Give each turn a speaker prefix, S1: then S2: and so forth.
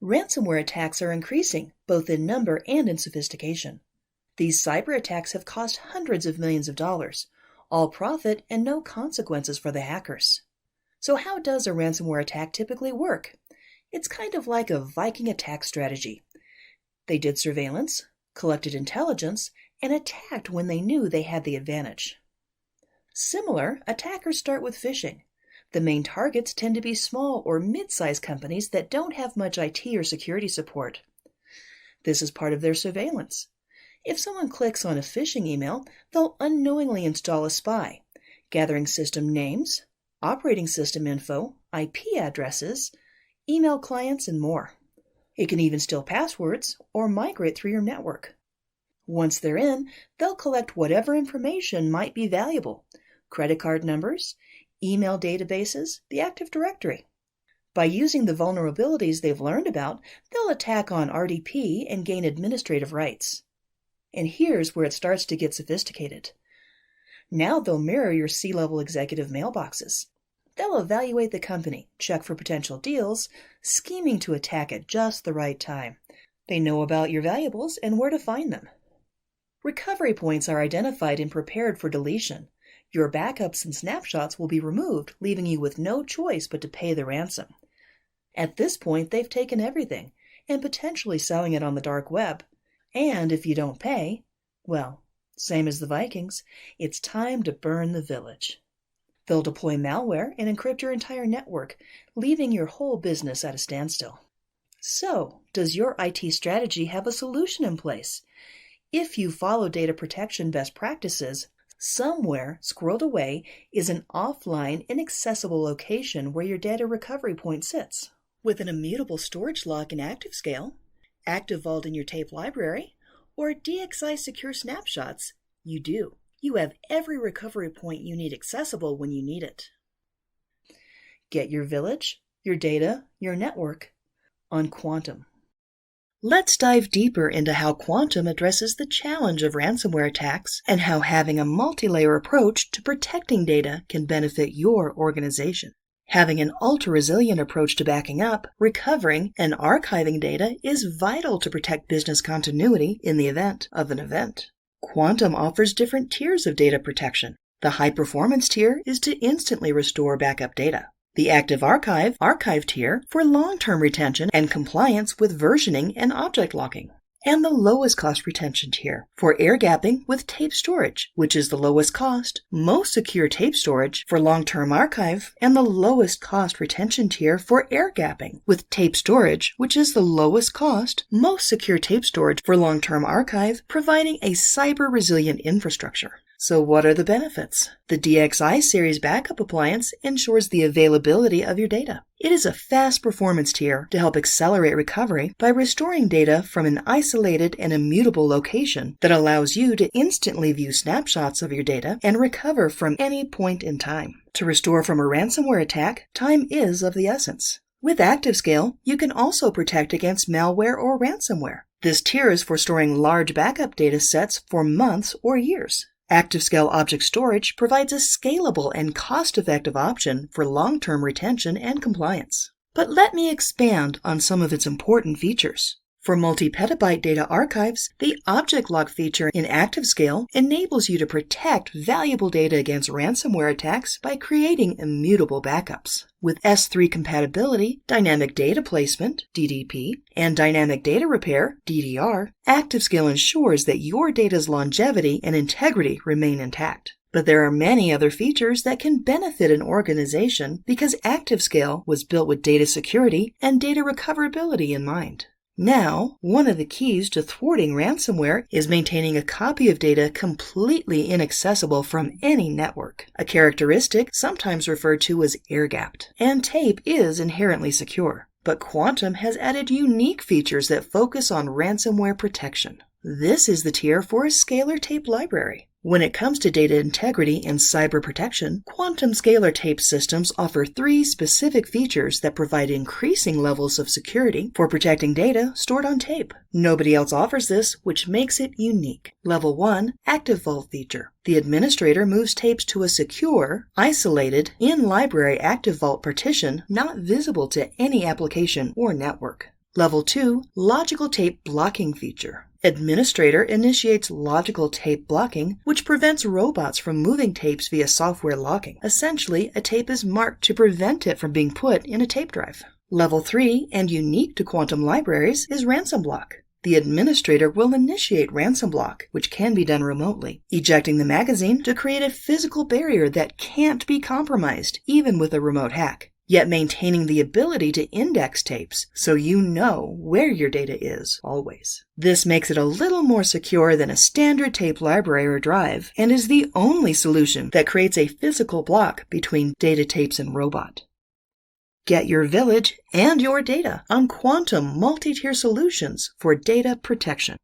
S1: Ransomware attacks are increasing, both in number and in sophistication. These cyber attacks have cost hundreds of millions of dollars, all profit and no consequences for the hackers. So how does a ransomware attack typically work? It's kind of like a Viking attack strategy. They did surveillance, collected intelligence, and attacked when they knew they had the advantage. Similar, attackers start with phishing. The main targets tend to be small or mid-sized companies that don't have much IT or security support. This is part of their surveillance. If someone clicks on a phishing email, they'll unknowingly install a spy, gathering system names, operating system info, IP addresses, email clients, and more. It can even steal passwords or migrate through your network. Once they're in, they'll collect whatever information might be valuable: credit card numbers, email databases, the Active Directory. By using the vulnerabilities they've learned about, they'll attack on RDP and gain administrative rights. And here's where it starts to get sophisticated. Now they'll mirror your C-level executive mailboxes. They'll evaluate the company, check for potential deals, scheming to attack at just the right time. They know about your valuables and where to find them. Recovery points are identified and prepared for deletion. Your backups and snapshots will be removed, leaving you with no choice but to pay the ransom. At this point, they've taken everything and potentially selling it on the dark web. And if you don't pay, well, same as the Vikings, it's time to burn the village. They'll deploy malware and encrypt your entire network, leaving your whole business at a standstill. So, does your IT strategy have a solution in place? If you follow data protection best practices, somewhere squirreled away is an offline, inaccessible location where your data recovery point sits. With an immutable storage lock in ActiveScale, Active Vault in your tape library, or DXI secure snapshots, you do. You have every recovery point you need accessible when you need it. Get your village, your data, your network on Quantum. Let's dive deeper into how Quantum addresses the challenge of ransomware attacks and how having a multi-layer approach to protecting data can benefit your organization. Having an ultra-resilient approach to backing up, recovering, and archiving data is vital to protect business continuity in the event of an event. Quantum offers different tiers of data protection. The high-performance tier is to instantly restore backup data. The Active Archive tier for long-term retention and compliance with versioning and object locking. And the lowest cost retention tier for air gapping with tape storage, which is the lowest cost, most secure tape storage for long-term archive, and the lowest cost retention tier for air gapping with tape storage, which is the lowest cost, most secure tape storage for long-term archive, providing a cyber-resilient infrastructure. So what are the benefits? The DXI series backup appliance ensures the availability of your data. It is a fast performance tier to help accelerate recovery by restoring data from an isolated and immutable location that allows you to instantly view snapshots of your data and recover from any point in time. To restore from a ransomware attack, time is of the essence. With ActiveScale, you can also protect against malware or ransomware. This tier is for storing large backup data sets for months or years. ActiveScale Object Storage provides a scalable and cost-effective option for long-term retention and compliance. But let me expand on some of its important features. For multi-petabyte data archives, the Object Lock feature in ActiveScale enables you to protect valuable data against ransomware attacks by creating immutable backups. With S3 compatibility, dynamic data placement, DDP, and dynamic data repair, DDR, ActiveScale ensures that your data's longevity and integrity remain intact. But there are many other features that can benefit an organization because ActiveScale was built with data security and data recoverability in mind. Now, one of the keys to thwarting ransomware is maintaining a copy of data completely inaccessible from any network, a characteristic sometimes referred to as air-gapped. And tape is inherently secure, but Quantum has added unique features that focus on ransomware protection. This is the tier for a scalar tape library. When it comes to data integrity and cyber protection, Quantum Scalar tape systems offer 3 specific features that provide increasing levels of security for protecting data stored on tape. Nobody else offers this, which makes it unique. Level 1, Active Vault feature. The administrator moves tapes to a secure, isolated, in-library Active Vault partition not visible to any application or network. Level 2, Logical Tape Blocking Feature. Administrator initiates logical tape blocking, which prevents robots from moving tapes via software locking. Essentially, a tape is marked to prevent it from being put in a tape drive. Level 3, and unique to quantum libraries, is Ransom Block. The administrator will initiate Ransom Block, which can be done remotely, ejecting the magazine to create a physical barrier that can't be compromised, even with a remote hack, yet maintaining the ability to index tapes so you know where your data is, always. This makes it a little more secure than a standard tape library or drive, and is the only solution that creates a physical block between data tapes and robot. Get your village and your data on quantum multi-tier solutions for data protection.